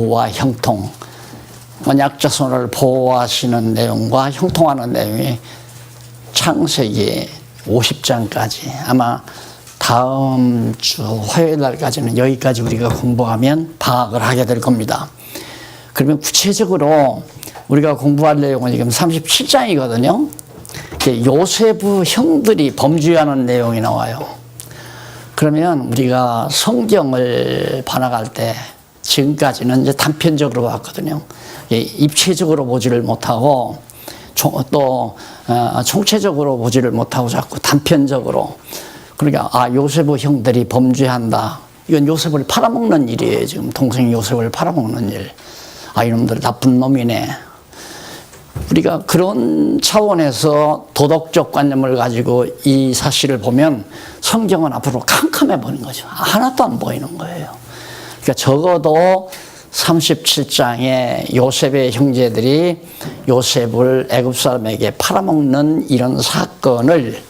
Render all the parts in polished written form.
보호와 형통, 언약 자손을 보호하시는 내용과 형통하는 내용이 창세기 50장까지, 아마 다음 주 화요일 날까지는 여기까지 우리가 공부하면 방학을 하게 될 겁니다. 그러면 구체적으로 우리가 공부할 내용은 지금 37장이거든요. 요셉의 형들이 범죄하는 내용이 나와요. 그러면 우리가 성경을 번역할 때 지금까지는 이제 단편적으로 봤거든요. 입체적으로 보지를 못하고 또 총체적으로 보지를 못하고 자꾸 단편적으로. 그러니까 요셉의 형들이 범죄한다. 이건 요셉을 팔아먹는 일이에요. 지금 동생이 요셉을 팔아먹는 일. 이놈들 나쁜 놈이네. 우리가 그런 차원에서 도덕적 관념을 가지고 이 사실을 보면 성경은 앞으로 캄캄해 보이는 거죠. 하나도 안 보이는 거예요. 그러니까 적어도 37장에 요셉의 형제들이 요셉을 애굽 사람에게 팔아먹는 이런 사건을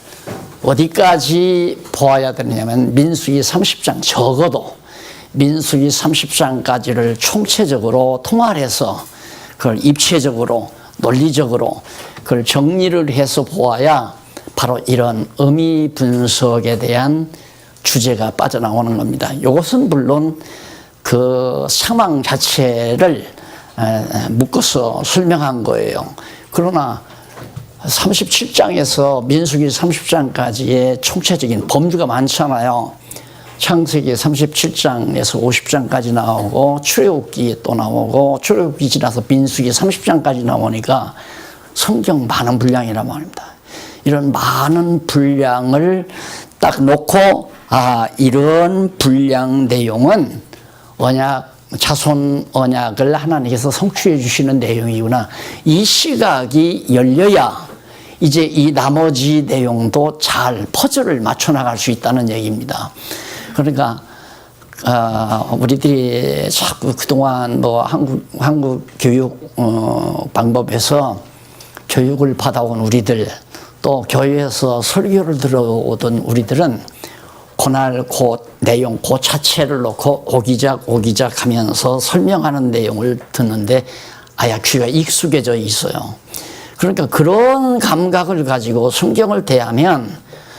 어디까지 보아야 되느냐면 민수기 30장, 적어도 민수기 30장까지를 총체적으로 통할해서 그걸 입체적으로 논리적으로 그걸 정리를 해서 보아야 바로 이런 의미 분석에 대한 주제가 빠져나오는 겁니다. 이것은 물론 그 상황 자체를 묶어서 설명한 거예요. 그러나 37장에서 민수기 30장까지의 총체적인 범주가 많잖아요. 창세기 37장에서 50장까지 나오고 출애굽기 또 나오고 출애굽기 지나서 민수기 30장까지 나오니까 성경 많은 분량이란 말입니다. 이런 많은 분량을 딱 놓고 이런 분량 내용은 언약 자손 언약을 하나님께서 성취해 주시는 내용이구나. 이 시각이 열려야 이제 이 나머지 내용도 잘 퍼즐을 맞춰 나갈 수 있다는 얘기입니다. 그러니까 우리들이 자꾸 그동안 뭐 한국 교육 방법에서 교육을 받아온 우리들, 또 교회에서 설교를 들어오던 우리들은 그날 그 내용 그 자체를 놓고 오기작 하면서 설명하는 내용을 듣는데 귀가 익숙해져 있어요. 그러니까 그런 감각을 가지고 성경을 대하면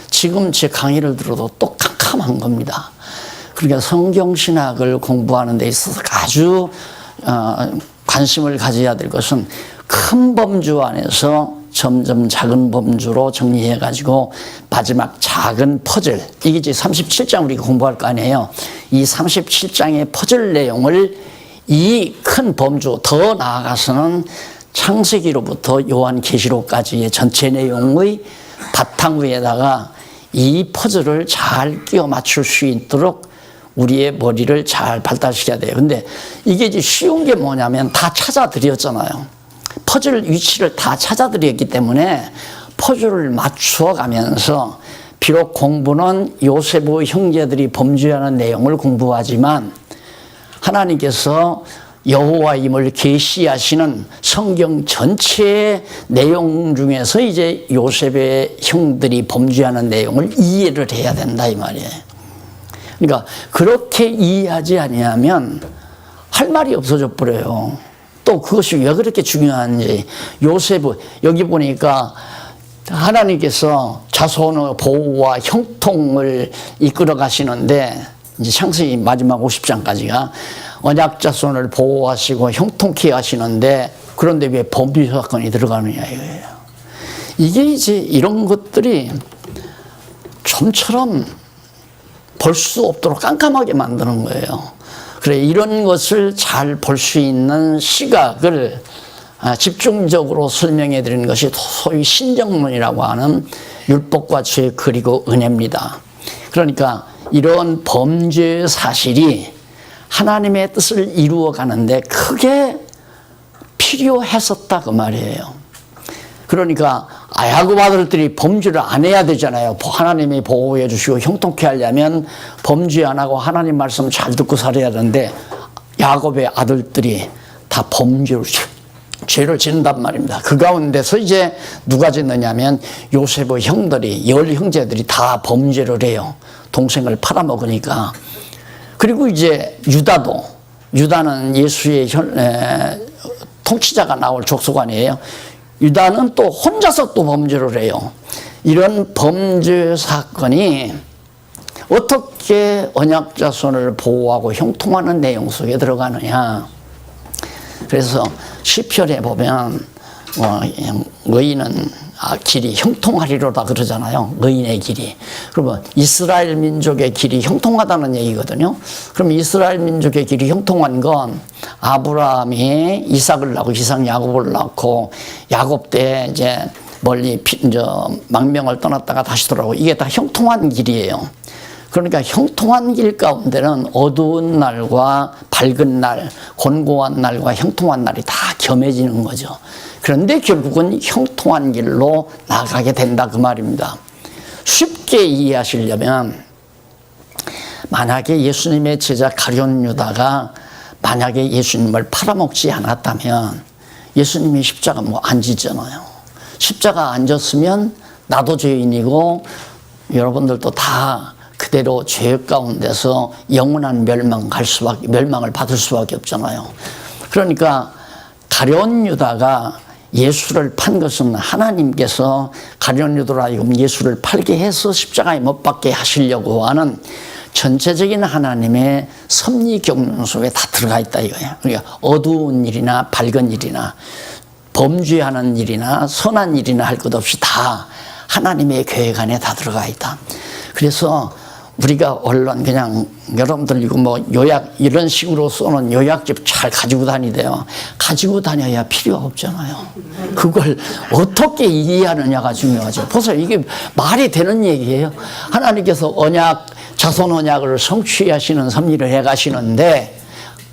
지금 제 강의를 들어도 또 캄캄한 겁니다. 그러니까 성경신학을 공부하는 데 있어서 아주 관심을 가져야 될 것은 큰 범주 안에서 점점 작은 범주로 정리해가지고 마지막 작은 퍼즐, 이게 이제 37장 우리가 공부할 거 아니에요. 이 37장의 퍼즐 내용을 이 큰 범주, 더 나아가서는 창세기로부터 요한계시록까지의 전체 내용의 바탕 위에다가 이 퍼즐을 잘 끼워 맞출 수 있도록 우리의 머리를 잘 발달시켜야 돼요. 근데 이게 이제 쉬운 게 뭐냐면 다 찾아드렸잖아요. 퍼즐 위치를 다 찾아드렸기 때문에 퍼즐을 맞추어 가면서 비록 공부는 요셉의 형제들이 범죄하는 내용을 공부하지만 하나님께서 여호와임을 계시하시는 성경 전체의 내용 중에서 이제 요셉의 형들이 범죄하는 내용을 이해를 해야 된다 이 말이에요. 그러니까 그렇게 이해하지 아니하면 할 말이 없어져 버려요. 또 그것이 왜 그렇게 중요한지, 요셉은 여기 보니까 하나님께서 자손의 보호와 형통을 이끌어 가시는데 이제 창세기 마지막 50장까지가 언약 자손을 보호하시고 형통케 하시는데 그런데 왜 범죄 사건이 들어가느냐 이거예요. 이게 이제 이런 것들이 좀처럼 볼 수 없도록 깜깜하게 만드는 거예요. 그래, 이런 것을 잘 볼 수 있는 시각을 집중적으로 설명해 드리는 것이 소위 신정론이라고 하는 율법과 죄 그리고 은혜입니다. 그러니까 이런 범죄 사실이 하나님의 뜻을 이루어 가는데 크게 필요했었다 그 말이에요. 그러니까 야곱 아들들이 범죄를 안 해야 되잖아요. 하나님이 보호해 주시고 형통케 하려면 범죄 안 하고 하나님 말씀 잘 듣고 살아야 되는데 야곱의 아들들이 다 죄를 짓는단 말입니다. 그 가운데서 이제 누가 짓느냐면 요셉의 형들이, 열 형제들이 다 범죄를 해요. 동생을 팔아먹으니까. 그리고 이제 유다도 유다는 예수의 통치자가 나올 족속아니에요. 유다는 또 혼자서 또 범죄를 해요. 이런 범죄 사건이 어떻게 언약 자손을 보호하고 형통하는 내용 속에 들어가느냐. 그래서 시편에 보면 의인은 길이 형통하리로다 그러잖아요. 의인의 길이. 그러면 이스라엘 민족의 길이 형통하다는 얘기거든요. 그럼 이스라엘 민족의 길이 형통한 건 아브라함이 이삭을 낳고 이삭 야곱을 낳고 야곱 때 이제 멀리 망명을 떠났다가 다시 돌아오고 이게 다 형통한 길이에요. 그러니까 형통한 길 가운데는 어두운 날과 밝은 날, 곤고한 날과 형통한 날이 다 겸해지는 거죠. 그런데 결국은 형통한 길로 나가게 된다 그 말입니다. 쉽게 이해하시려면 만약에 예수님의 제자 가룟 유다가 만약에 예수님을 팔아먹지 않았다면 예수님이 십자가 안 지잖아요. 십자가 안 졌으면 나도 죄인이고 여러분들도 다 그대로 죄 가운데서 영원한 멸망을 받을 수밖에 없잖아요. 그러니까 가룟 유다가 예수를 판 것은 하나님께서 가룟 유다로 하여금 예수를 팔게 해서 십자가에 못 박게 하시려고 하는 전체적인 하나님의 섭리 경륜 속에 다 들어가 있다 이거예요. 그러니까 어두운 일이나 밝은 일이나 범죄하는 일이나 선한 일이나 할 것 없이 다 하나님의 계획 안에 다 들어가 있다. 그래서 우리가 언론 그냥 여러분들 이거 뭐 요약 이런 식으로 써놓은 요약집 잘 가지고 다니대요. 가지고 다녀야 필요가 없잖아요. 그걸 어떻게 이해하느냐가 중요하죠. 보세요. 이게 말이 되는 얘기예요. 하나님께서 자손 언약을 성취하시는 섭리를 해가시는데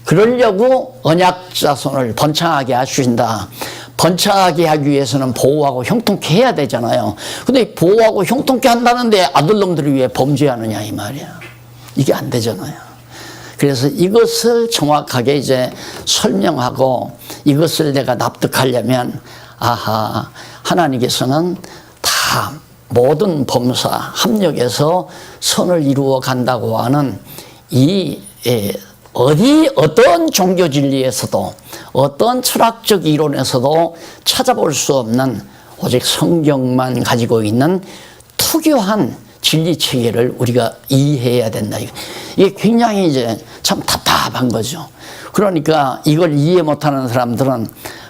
그러려고 언약 자손을 번창하게 하신다. 번창하게 하기 위해서는 보호하고 형통케 해야 되잖아요. 근데 보호하고 형통케 한다는데 아들놈들이 왜 범죄하느냐 이 말이야. 이게 안 되잖아요. 그래서 이것을 정확하게 이제 설명하고 이것을 내가 납득하려면 하나님께서는 다 모든 범사 합력해서 선을 이루어 간다고 하는 어떤 종교 진리에서도 어떤 철학적 이론에서도 찾아볼 수 없는 오직 성경만 가지고 있는 투교한 진리 체계를 우리가 이해해야 된다. 이게 굉장히 이제 참 답답한 거죠. 그러니까 이걸 이해 못하는 사람들은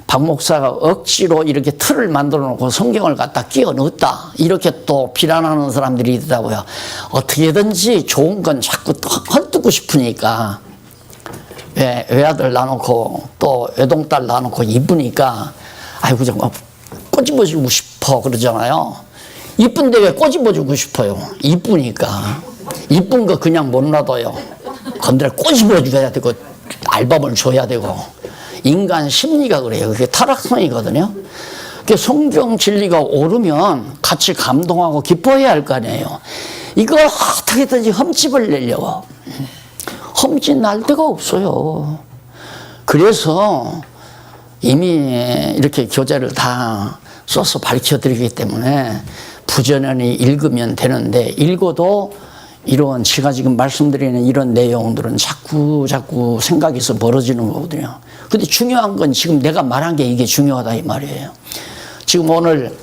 박 목사가 억지로 이렇게 틀을 만들어 놓고 성경을 갖다 끼워 넣었다. 이렇게 또 비난하는 사람들이 있더라고요. 어떻게든지 좋은 건 자꾸 헐뜯고 싶으니까 외아들 낳아놓고 또 외동딸 낳아놓고 이쁘니까 아이고 정말 꼬집어주고 싶어 그러잖아요. 이쁜데 왜 꼬집어주고 싶어요? 이쁘니까. 이쁜 거 그냥 못 놔둬요. 건드려 꼬집어줘야 되고 알밤을 줘야 되고. 인간 심리가 그래요. 그게 타락성이거든요. 성경 진리가 오르면 같이 감동하고 기뻐해야 할 거 아니에요. 이걸 어떻게든지 흠집을 내려고. 흠집 날 데가 없어요. 그래서 이미 이렇게 교재를 다 써서 밝혀드리기 때문에 부지런히 읽으면 되는데 읽어도 이런 제가 지금 말씀드리는 이런 내용들은 자꾸 생각에서 벌어지는 거거든요. 근데 중요한 건 지금 내가 말한 게 이게 중요하다 이 말이에요. 지금 오늘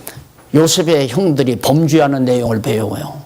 요셉의 형들이 범죄하는 내용을 배우고요.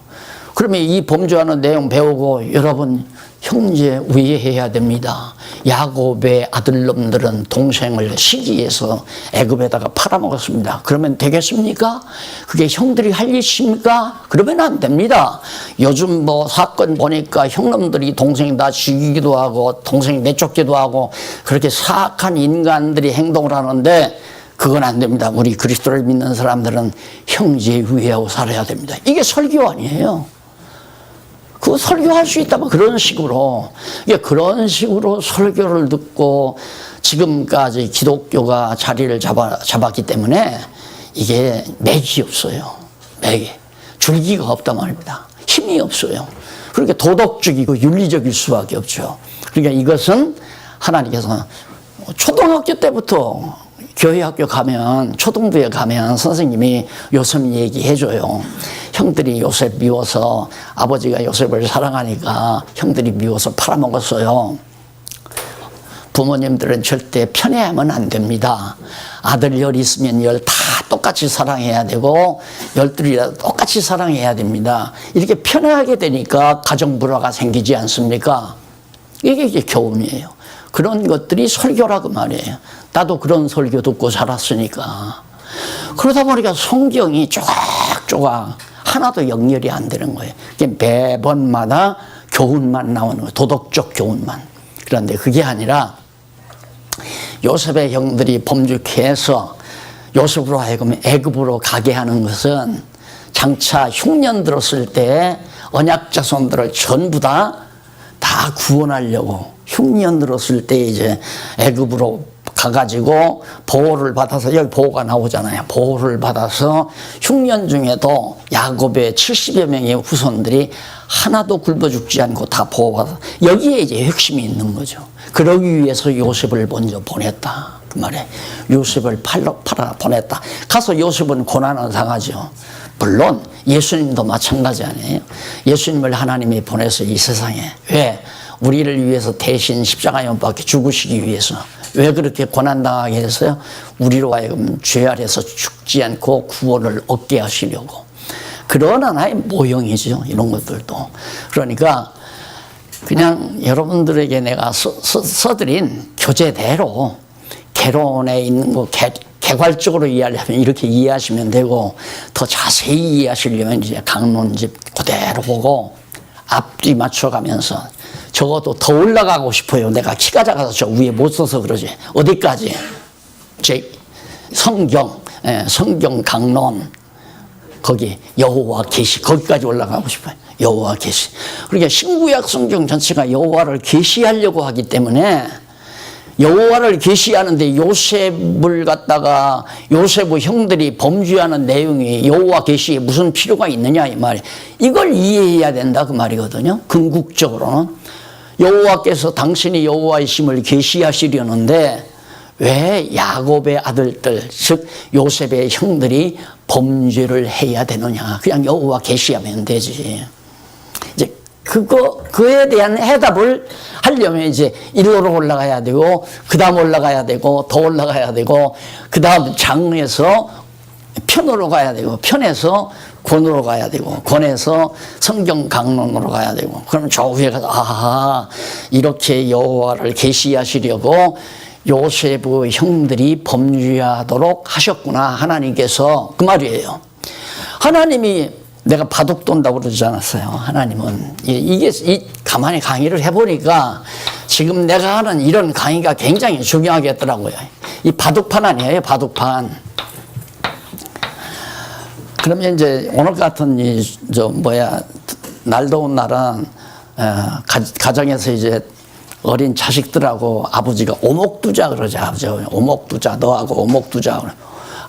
그러면 이 범죄하는 내용 배우고 여러분 형제 우애해야 됩니다. 야곱의 아들놈들은 동생을 시기해서 애굽에다가 팔아먹었습니다. 그러면 되겠습니까? 그게 형들이 할 일입니까? 그러면 안 됩니다. 요즘 뭐 사건 보니까 형놈들이 동생 다 죽이기도 하고 동생 내쫓기도 하고 그렇게 사악한 인간들이 행동을 하는데 그건 안 됩니다. 우리 그리스도를 믿는 사람들은 형제 우애하고 살아야 됩니다. 이게 설교 아니에요. 그거 설교할 수 있다면 그런 식으로 설교를 듣고 지금까지 기독교가 자리를 잡았기 때문에 이게 맥이 없어요. 맥이. 줄기가 없단 말입니다. 힘이 없어요. 그러니까 도덕적이고 윤리적일 수밖에 없죠. 그러니까 이것은 하나님께서 초등학교 때부터 교회 학교 가면 초등부에 가면 선생님이 요셉 얘기해줘요. 형들이 요셉 미워서 아버지가 요셉을 사랑하니까 형들이 미워서 팔아먹었어요. 부모님들은 절대 편애하면 안 됩니다. 아들 열 있으면 열 다 똑같이 사랑해야 되고 열둘이라도 똑같이 사랑해야 됩니다. 이렇게 편애하게 되니까 가정 불화가 생기지 않습니까? 이게 교훈이에요. 그런 것들이 설교라고 말이에요. 나도 그런 설교 듣고 자랐으니까. 그러다 보니까 성경이 조각조각 하나도 연결이 안 되는 거예요. 매번마다 교훈만 나오는 거예요. 도덕적 교훈만. 그런데 그게 아니라 요셉의 형들이 범죄케 해서 요셉으로 하여금 애굽으로 가게 하는 것은 장차 흉년 들었을 때 언약 자손들을 전부 다 구원하려고 흉년 들었을 때 이제 애굽으로 가가지고 보호를 받아서 여기 보호가 나오잖아요. 보호를 받아서 흉년 중에도 야곱의 70여 명의 후손들이 하나도 굶어 죽지 않고 다 보호받아서 여기에 이제 핵심이 있는 거죠. 그러기 위해서 요셉을 먼저 보냈다. 그 말에 요셉을 팔아 보냈다. 가서 요셉은 고난을 당하죠. 물론 예수님도 마찬가지 아니에요. 예수님을 하나님이 보내서 이 세상에 왜? 우리를 위해서 대신 십자가에 못 박혀 죽으시기 위해서. 왜 그렇게 고난당하게 했어요? 우리로 하여금 죄 아래서 죽지 않고 구원을 얻게 하시려고. 그런 하나의 모형이죠. 이런 것들도. 그러니까 그냥 여러분들에게 내가 써드린 교재대로 개론에 있는 거 개괄적으로 이해하려면 이렇게 이해하시면 되고 더 자세히 이해하시려면 이제 강론집 그대로 보고 앞뒤 맞춰가면서 적어도 더 올라가고 싶어요. 내가 키가 작아서 저 위에 못 서서 그러지. 어디까지? 제 성경 강론 거기 여호와 계시 거기까지 올라가고 싶어요. 여호와 계시. 그러니까 신구약 성경 전체가 여호와를 계시하려고 하기 때문에 여호와를 계시하는데 요셉을 갖다가 요셉의 형들이 범죄하는 내용이 여호와 계시에 무슨 필요가 있느냐 이 말이에요. 이걸 이해해야 된다 그 말이거든요. 궁극적으로는 여호와께서 당신이 여호와이심을 계시하시려는데 왜 야곱의 아들들 즉 요셉의 형들이 범죄를 해야 되느냐. 그냥 여호와 계시하면 되지. 이제 그에 대한 해답을 하려면 이제 일로로 올라가야 되고 그 다음 올라가야 되고 더 올라가야 되고 그 다음 장에서 편으로 가야 되고 편에서 권으로 가야 되고 권에서 성경 강론으로 가야 되고 그러면 저 위에 가서 이렇게 여호와를 계시하시려고 요셉의 형들이 범죄하도록 하셨구나 하나님께서 그 말이에요. 하나님이 내가 바둑 돈다고 그러지 않았어요. 하나님은 이게 가만히 강의를 해보니까 지금 내가 하는 이런 강의가 굉장히 중요하겠더라고요. 이 바둑판 아니에요, 바둑판. 그러면 이제 오늘 같은 날 더운 날은 가정에서 이제 어린 자식들하고 아버지가 오목두자 그러죠. 아버지가 오목두자 너하고 오목두자.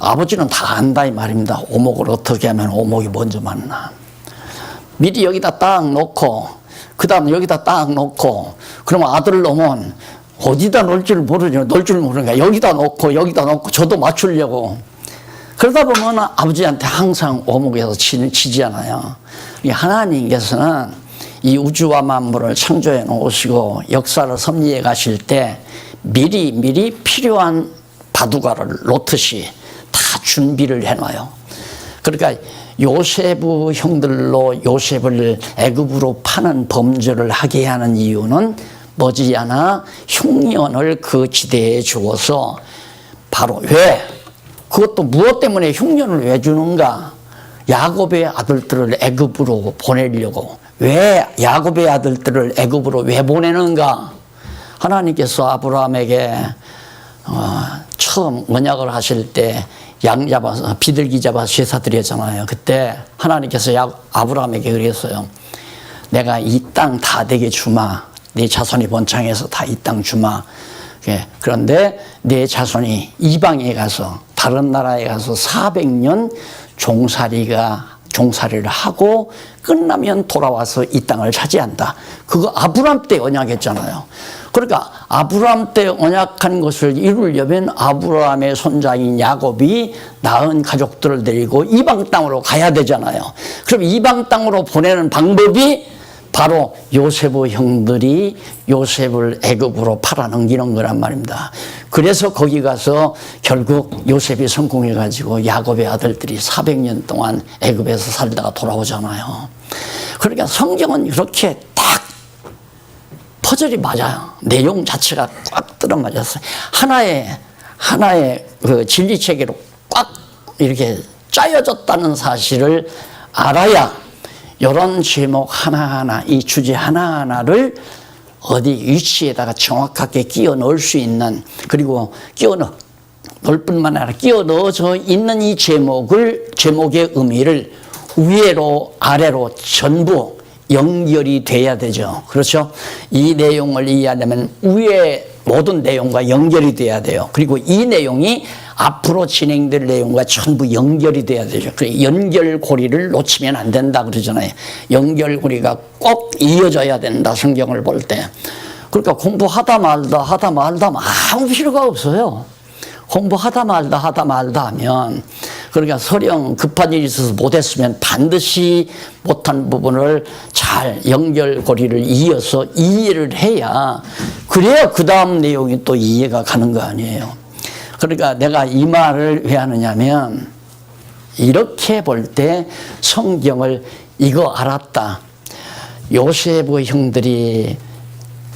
아버지는 다 안다 이 말입니다. 오목을 어떻게 하면 오목이 먼저 만나. 미리 여기다 딱 놓고 그 다음 여기다 딱 놓고 그러면 아들 놈은 어디다 놓을 줄 모르죠. 놓을 줄 모르니까 여기다 놓고 저도 맞추려고. 그러다 보면 아버지한테 항상 오목에서 치잖아요. 하나님께서는 이 우주와 만물을 창조해 놓으시고 역사를 섭리해 가실 때 미리 필요한 바둑알을 놓듯이 다 준비를 해놔요. 그러니까 요셉의 형들로 요셉을 애굽으로 파는 범죄를 하게 하는 이유는 머지않아 흉년을 그 지대에 주어서 바로 왜? 그것도 무엇 때문에 흉년을 왜 주는가? 야곱의 아들들을 애굽으로 보내려고. 왜 야곱의 아들들을 애굽으로 왜 보내는가? 하나님께서 아브라함에게 처음 언약을 하실 때 양 잡아서 비둘기 잡아서 제사 드렸잖아요. 그때 하나님께서 아브라함에게 그랬어요. 내가 이 땅 다 내게 주마. 네 자손이 번창해서 다 이 땅 주마. 그런데 네 자손이 이방에 가서 다른 나라에 가서 400년 종살이를 하고 끝나면 돌아와서 이 땅을 차지한다. 그거 아브라함 때 언약했잖아요. 그러니까 아브라함 때 언약한 것을 이루려면 아브라함의 손자인 야곱이 낳은 가족들을 데리고 이방 땅으로 가야 되잖아요. 그럼 이방 땅으로 보내는 방법이 바로 요셉의 형들이 요셉을 애굽으로 팔아넘기는 거란 말입니다. 그래서 거기 가서 결국 요셉이 성공해가지고 야곱의 아들들이 400년 동안 애굽에서 살다가 돌아오잖아요. 그러니까 성경은 이렇게 딱 퍼즐이 맞아요. 내용 자체가 꽉 들어맞았어요. 하나의 그 진리체계로 꽉 이렇게 짜여졌다는 사실을 알아야 이런 제목 하나하나, 이 주제 하나하나를 어디 위치에다가 정확하게 끼워 넣을 수 있는, 그리고 끼워 넣을 뿐만 아니라 끼워 넣어져 있는 이 제목의 의미를 위로 아래로 전부 연결이 돼야 되죠. 그렇죠? 이 내용을 이해하려면 위의 모든 내용과 연결이 돼야 돼요. 그리고 이 내용이 앞으로 진행될 내용과 전부 연결이 돼야 되죠. 그 연결고리를 놓치면 안 된다 그러잖아요. 연결고리가 꼭 이어져야 된다, 성경을 볼 때. 그러니까 공부하다 말다 아무 필요가 없어요. 공부하다 말다 하면, 그러니까 설령 급한 일이 있어서 못했으면 반드시 못한 부분을 잘 연결고리를 이어서 이해를 해야, 그래야 그 다음 내용이 또 이해가 가는 거 아니에요. 그러니까 내가 이 말을 왜 하느냐면, 이렇게 볼 때 성경을 이거 알았다. 요셉의 형들이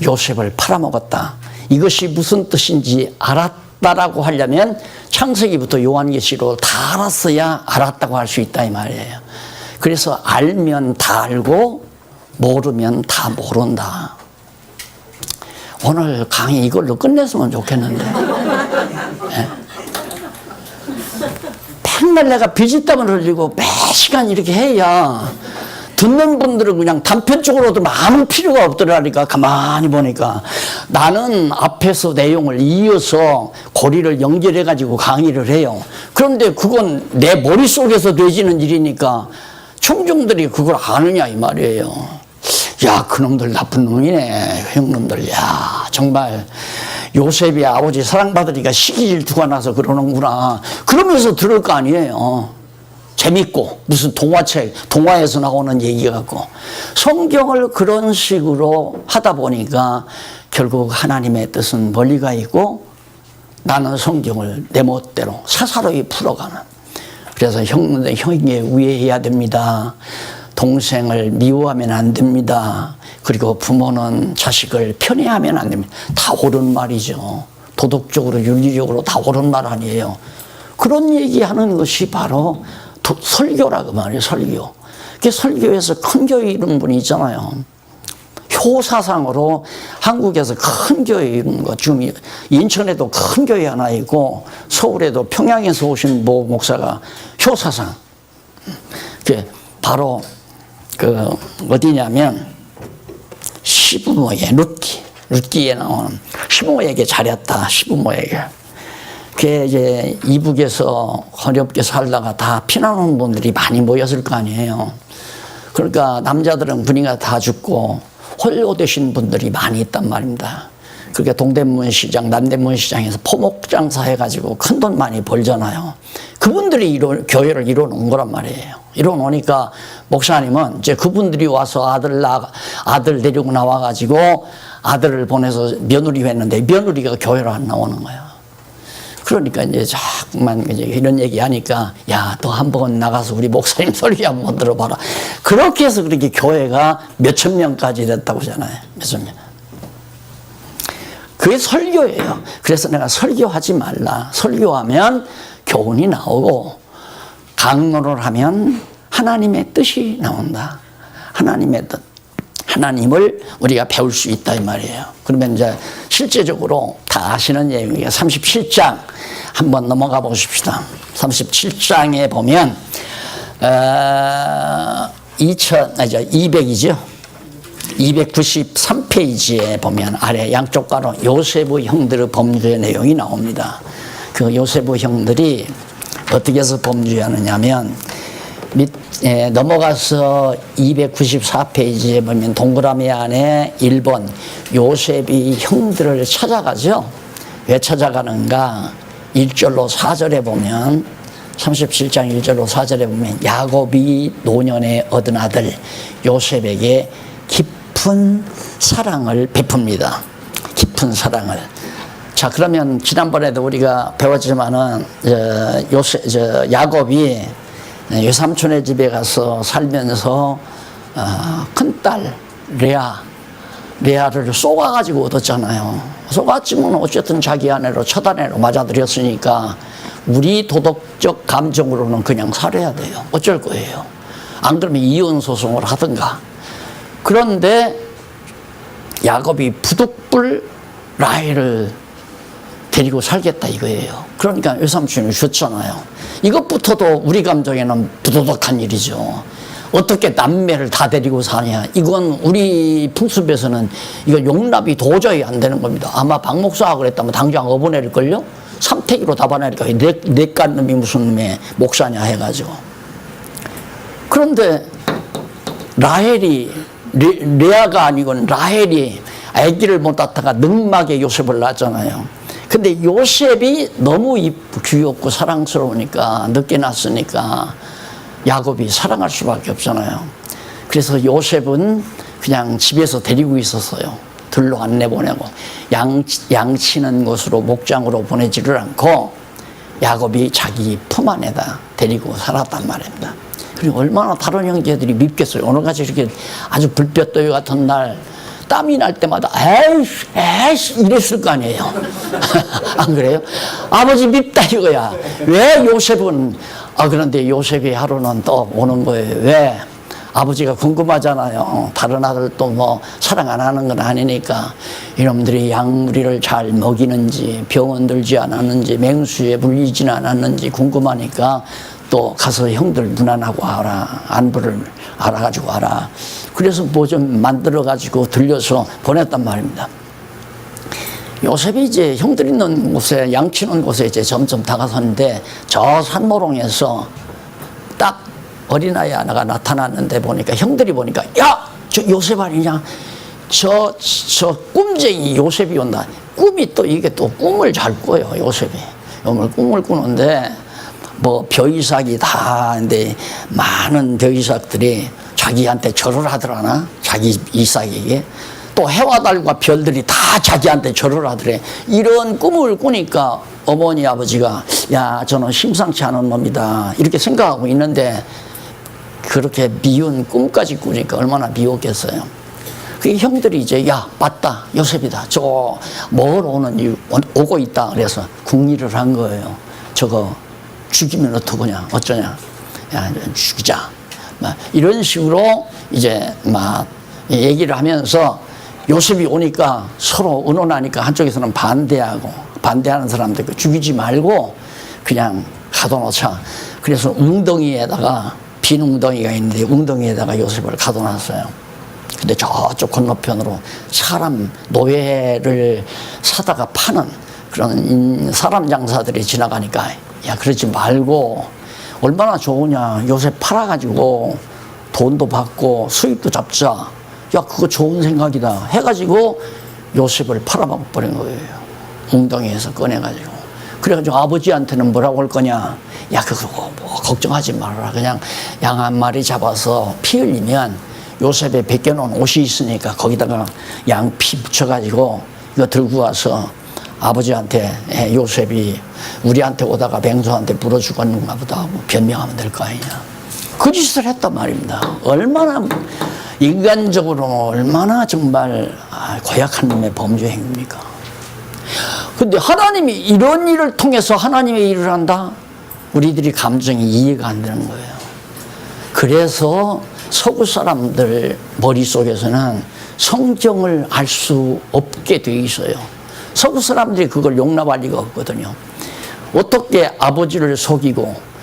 요셉을 팔아먹었다. 이것이 무슨 뜻인지 알았다라고 하려면 창세기부터 요한계시록을 다 알았어야 알았다고 할 수 있다 이 말이에요. 그래서 알면 다 알고 모르면 다 모른다. 오늘 강의 이걸로 끝냈으면 좋겠는데. 네? 맨날 내가 비지땀을 흘리고 매 시간 이렇게 해야 듣는 분들은 그냥 단편적으로도 아무 필요가 없더라니까. 가만히 보니까 나는 앞에서 내용을 이어서 고리를 연결해 가지고 강의를 해요. 그런데 그건 내 머릿속에서 되지는 일이니까 청중들이 그걸 아느냐 이 말이에요. 야, 그놈들 나쁜 놈이네, 형놈들. 야, 정말 요셉이 아버지 사랑받으니까 시기 질투가 나서 그러는구나. 그러면서 들을 거 아니에요. 재밌고 무슨 동화에서 나오는 얘기 같고. 성경을 그런 식으로 하다 보니까 결국 하나님의 뜻은 멀리 가 있고 나는 성경을 내 멋대로 사사로이 풀어가는. 그래서 형에게 우애해야 됩니다. 동생을 미워하면 안 됩니다. 그리고 부모는 자식을 편애하면 안 됩니다. 다 옳은 말이죠. 도덕적으로 윤리적으로 다 옳은 말 아니에요. 그런 얘기하는 것이 바로 설교라고 말이에요. 설교. 그 설교에서 큰 교회 이런 분이 있잖아요. 효사상으로 한국에서 큰 교회 이런 거, 지금 인천에도 큰 교회 하나 있고 서울에도 평양에서 오신 모 목사가 효사상. 바로 어디냐면 시부모에게 룻기에 나오는 시부모에게 잘했다. 시부모에게. 그게 이제 이북에서 어렵게 살다가 다 피난 온 분들이 많이 모였을 거 아니에요. 그러니까 남자들은 분위기가 다 죽고 홀로 되신 분들이 많이 있단 말입니다. 그러니까 동대문 시장, 남대문 시장에서 포목 장사 해가지고 큰 돈 많이 벌잖아요. 그분들이 교회를 이뤄놓은 거란 말이에요. 이뤄놓으니까 목사님은 이제 그분들이 와서 아들 데리고 나와가지고 아들을 보내서 며느리 했는데 며느리가 교회로 안 나오는 거예요. 그러니까 이제 자꾸만 이제 이런 얘기 하니까 야, 너 한번 나가서 우리 목사님 소리 한번 들어봐라. 그렇게 해서 그렇게 교회가 몇천 명까지 됐다고 하잖아요. 몇천 명. 그게 설교예요. 그래서 내가 설교하지 말라. 설교하면 교훈이 나오고 강론을 하면 하나님의 뜻이 나온다. 하나님의 뜻. 하나님을 우리가 배울 수 있다 이 말이에요. 그러면 이제 실제적으로 다 아시는 내용이에요. 37장 한번 넘어가 보십시다. 37장에 보면 200이죠. 293페이지에 보면 아래 양쪽 가로 요셉의 형들의 범죄의 내용이 나옵니다. 그 요셉의 형들이 어떻게 해서 범죄하느냐면 넘어가서 294페이지에 보면 동그라미 안에 1번 요셉이 형들을 찾아가죠. 왜 찾아가는가? 1절로 4절에 보면 37장 1절로 4절에 보면 야곱이 노년에 얻은 아들 요셉에게 깊은 사랑을 베풉니다. 깊은 사랑을. 자, 그러면 지난번에도 우리가 배웠지만은 야곱이 외삼촌의 집에 가서 살면서 큰딸 레아를 쏘아가지고 얻었잖아요. 쏘았지만 어쨌든 자기 아내로 첫 아내로 맞아들였으니까 우리 도덕적 감정으로는 그냥 살아야 돼요. 어쩔 거예요. 안 그러면 이혼 소송을 하든가. 그런데 야곱이 부득불 라헬을 데리고 살겠다 이거예요. 그러니까 외삼촌이 줬잖아요. 이것부터도 우리 감정에는 부도덕한 일이죠. 어떻게 남매를 다 데리고 사냐. 이건 우리 풍습에서는 이거 용납이 도저히 안 되는 겁니다. 아마 박 목사가 그랬다면 당장 업어내릴걸요? 삼태기로 답아내니까 내깐 놈이 무슨 놈의 목사냐 해가지고. 그런데 라헬이 레아가 아니고 라헬이 아기를 못 낳다가 늑막에 요셉을 낳았잖아요. 근데 요셉이 너무 귀엽고 사랑스러우니까 늦게 낳았으니까 야곱이 사랑할 수밖에 없잖아요. 그래서 요셉은 그냥 집에서 데리고 있었어요. 들로 안 내보내고 양치는 곳으로 목장으로 보내지를 않고 야곱이 자기 품 안에다 데리고 살았단 말입니다. 그리고 얼마나 다른 형제들이 밉겠어요. 오늘같이 이렇게 아주 불볕더위 같은 날 땀이 날 때마다 에이씨 이랬을 거 아니에요. 안 그래요? 아버지 밉다 이거야. 왜 요셉은 그런데 요셉이 하루는 또 오는 거예요. 왜? 아버지가 궁금하잖아요. 다른 아들도 뭐 사랑 안 하는 건 아니니까 이놈들이 양무리를 잘 먹이는지 병원 들지 않았는지 맹수에 물리지는 않았는지 궁금하니까 또 가서 형들 문안하고 와라. 안부를 알아가지고 와라. 그래서 뭐 좀 만들어가지고 들려서 보냈단 말입니다. 요셉이 이제 형들 있는 곳에 양치는 곳에 이제 점점 다가섰는데 저 산모롱에서 딱 어린아이 하나가 나타났는데 보니까 형들이 보니까 야! 저 요셉 아니냐? 저 꿈쟁이 요셉이 온다. 꿈이 또 이게 또 꿈을 잘 꿔요 요셉이. 꿈을 꾸는데 뭐 벼이삭이 다 근데 많은 벼이삭들이 자기한테 절을 하더라나 자기 이삭에게 또 해와 달과 별들이 다 자기한테 절을 하더래. 이런 꿈을 꾸니까 어머니 아버지가 야 저는 심상치 않은 놈이다 이렇게 생각하고 있는데 그렇게 미운 꿈까지 꾸니까 얼마나 미웠겠어요. 그 형들이 이제 야 맞다 요셉이다 저 먹으러 오고 있다 그래서 궁리를 한 거예요. 저거 죽이면 어떡하냐 어쩌냐 야 죽이자 막 이런 식으로 이제 막 얘기를 하면서 요셉이 오니까 서로 의논하니까 한쪽에서는 반대하는 사람들 죽이지 말고 그냥 가둬놓자. 그래서 웅덩이에다가 빈 웅덩이가 있는데 웅덩이에다가 요셉을 가둬놨어요. 근데 저쪽 건너편으로 사람 노예를 사다가 파는 그런 사람 장사들이 지나가니까 야 그러지 말고 얼마나 좋으냐 요셉 팔아가지고 돈도 받고 수입도 잡자. 야 그거 좋은 생각이다 해가지고 요셉을 팔아버린 거예요. 웅덩이에서 꺼내가지고. 그래가지고 아버지한테는 뭐라고 할 거냐. 야 그거 뭐 걱정하지 말아라. 그냥 양 한 마리 잡아서 피 흘리면 요셉에 벗겨놓은 옷이 있으니까 거기다가 양 피 묻혀가지고 이거 들고 와서 아버지한테 요셉이 우리한테 오다가 맹수한테 물어 죽었는가 보다 하고 변명하면 될 거 아니냐. 그 짓을 했단 말입니다. 얼마나 인간적으로 얼마나 정말 고약한 놈의 범죄 행위입니까? 근데 하나님이 이런 일을 통해서 하나님의 일을 한다? 우리들이 감정이 이해가 안 되는 거예요. 그래서 서구 사람들 머릿속에서는 성경을 알 수 없게 돼 있어요. 서구 사람들이 그걸 용납할 리가 없거든요. 어떻게 아버지를 속이고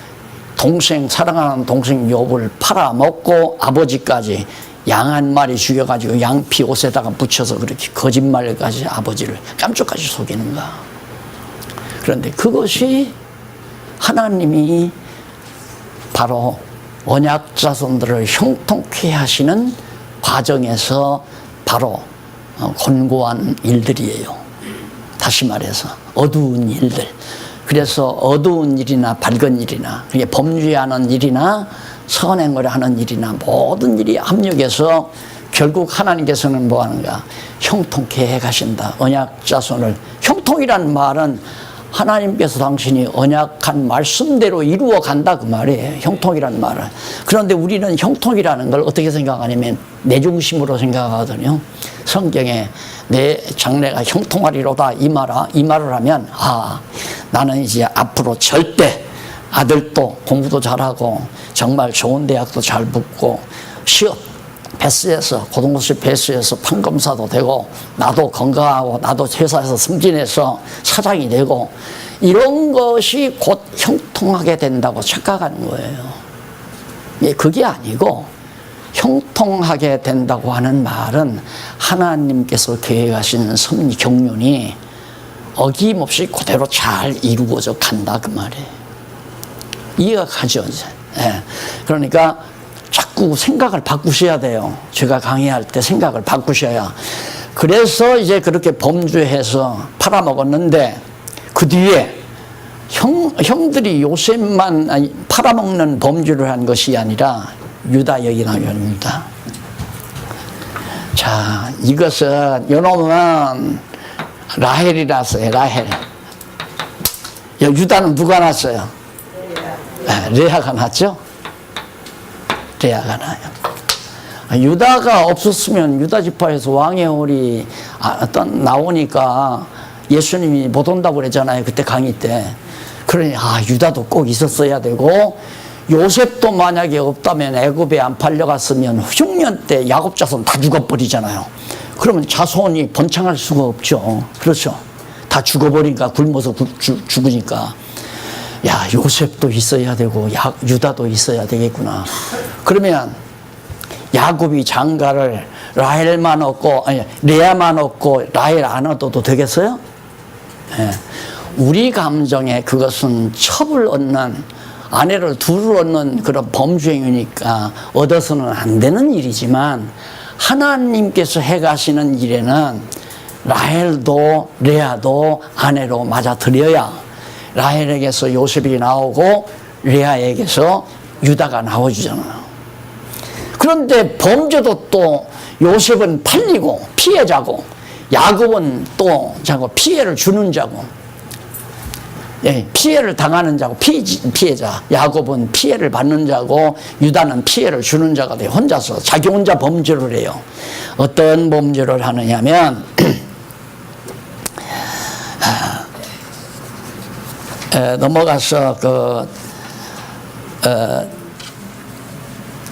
사랑하는 동생 욥을 팔아먹고 아버지까지 양 한 마리 죽여가지고 양피 옷에다가 묻혀서 그렇게 거짓말까지 아버지를 깜짝까지 속이는가. 그런데 그것이 하나님이 바로 언약 자손들을 형통케 하시는 과정에서 바로 권고한 일들이에요. 다시 말해서 어두운 일들. 그래서 어두운 일이나 밝은 일이나 범죄하는 일이나 선행을 하는 일이나 모든 일이 합력해서 결국 하나님께서는 뭐 하는가? 형통케 해 가신다. 언약 자손을. 형통이란 말은 하나님께서 당신이 언약한 말씀대로 이루어 간다 그 말이에요. 형통이란 말은. 그런데 우리는 형통이라는 걸 어떻게 생각하냐면 내 중심으로 생각하거든요. 성경에 내 장래가 형통하리로다 이 말을 하면 나는 이제 앞으로 절대 아들도 공부도 잘하고 정말 좋은 대학도 잘 붙고 시험 패스해서 고등고시 패스해서 판검사도 되고 나도 건강하고 나도 회사에서 승진해서 사장이 되고 이런 것이 곧 형통하게 된다고 착각하는 거예요. 그게 아니고 형통하게 된다고 하는 말은 하나님께서 계획하신 섭리 경륜이 어김없이 그대로 잘 이루어져 간다 그 말이에요. 이해가 가죠. 예. 그러니까 자꾸 생각을 바꾸셔야 돼요. 제가 강의할 때 생각을 바꾸셔야. 그래서 이제 그렇게 범죄해서 팔아먹었는데 그 뒤에 형들이 요셉만 팔아먹는 범죄를 한 것이 아니라 유다 여기 나옵니다. 자, 이것은 요놈은 라헬이라서요. 라헬. 유다는 누가 낳았어요? 레아가 낳았죠? 레아가 나요. 유다가 없었으면 유다 지파에서 왕의 홀이 나오니까 예수님이 못 온다고 그랬잖아요. 그때 강의 때. 그러니 유다도 꼭 있었어야 되고 요셉도 만약에 없다면 애굽에 안 팔려갔으면 흉년 때 야곱 자손 다 죽어버리잖아요. 그러면 자손이 번창할 수가 없죠. 그렇죠. 다 죽어버리니까 굶어서 죽으니까. 요셉도 있어야 되고 유다도 있어야 되겠구나. 그러면 야곱이 장가를 라헬만 얻고 레아만 얻고 라헬 안 얻어도 되겠어요? 네. 우리 감정에 그것은 첩을 얻는 아내를 둘을 얻는 그런 범죄이니까 얻어서는 안 되는 일이지만 하나님께서 해가시는 일에는 라헬도 레아도 아내로 맞아들여야 라헬에게서 요셉이 나오고 레아에게서 유다가 나와주잖아요. 그런데 범죄도 또 요셉은 팔리고 피해자고 야곱은 또 피해를 주는 자고 피해를 당하는 자고 피해자. 야곱은 피해를 받는 자고 유다는 피해를 주는 자가 돼요. 혼자서 자기 혼자 범죄를 해요. 어떤 범죄를 하느냐면 넘어가서